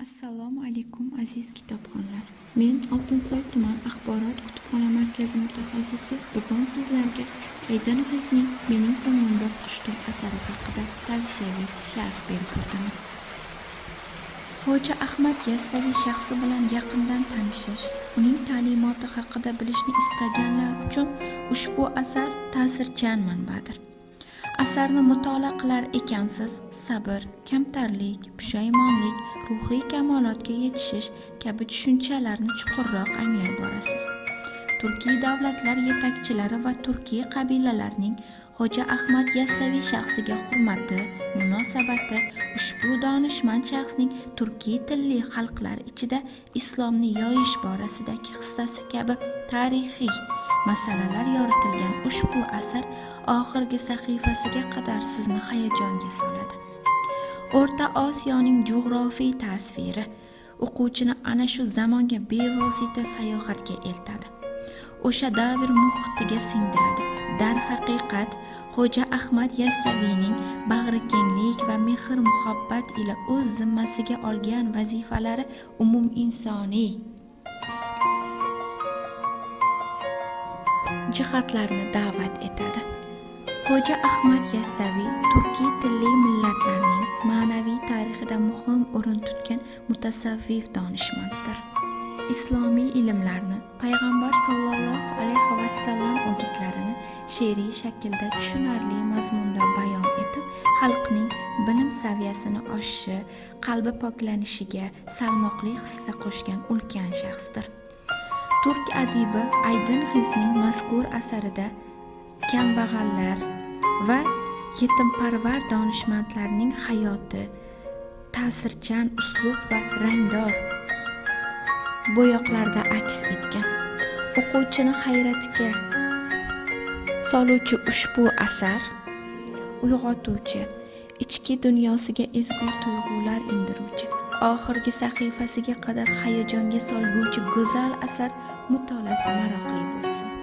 Assalomu alaykum aziz kitobxonlar. Men Oltinsoy tuman axborot kutubxona markazi mutaxassisi. Bugun sizlarga Aydin G'izning Mening ko'nglimda qushdir asari haqida tavsiyaviy sharh berib o'taman. Xo'ja Ahmad Yassaviy shaxsi bilan yaqindan tanishish, uning ta'limoti haqida bilishni istaganlar uchun ushbu asar ta'sirchan manbadir. Asarni mutolaa qilar ekansiz, sabr, kamtarlik, pushaymonlik, ruhiy kamolotga yetishish kabi tushunchalarni chuqurroq anglay borasiz. Turkiy davlatlar yetakchilari va turkiy qabilalarining Xo'ja Ahmad Yassaviy shaxsiga hurmati, munosabati ushbu donishmand shaxsning turkiy tilli xalqlar ichida islomni yoyish borasidagi hissasi kabi tarixiy masalalar yoritilgan ushbu asar oxirgi sahifasiga qadar sizni hayajonga soladi. O'rta Osiyoning jug'rofiy tasviri o'quvchini ana shu zamonga bevosita sayohatga eltadi. O'sha davr muhitiga singdiradi. Darhaqiqat, Xo'ja Ahmad Yassaviyning bag'rikenglik va mehr-muhabbat ila o'z zimmasiga olgan vazifalari umuminsoniy jihatlarni da'vat etadi. Xo'ja Ahmad Yassaviy turkiy tilli millatlarning ma'naviy tarixida muhim o'rin tutgan mutasavvif donishmanddir. Islomiy ilmlarni, payg'ambar sollallohu alayhi vasallam o'gitlarini she'riy shaklda tushunarli mazmunda bayon etib, xalqning bilim saviyasini oshishi, qalbi poklanishiga salmoqli hissa qo'shgan ulkan shaxsdir. Turk adibi Aydin G'izning mazkur asarida kambag'allar va yetimparvar donishmandlarning hayoti ta'sirchan uslub va rangdor bo'yoqlarda aks etgan. O'quvchini hayratiga soluvchi ushbu asar uyg'otuvchi, ichki dunyosiga ezgu tuyg'ular indiruvchi, oxirgi sahifasiga qadar hayajonga solguvchi go'zal asar, mutolaasi maroqli bo'lsin.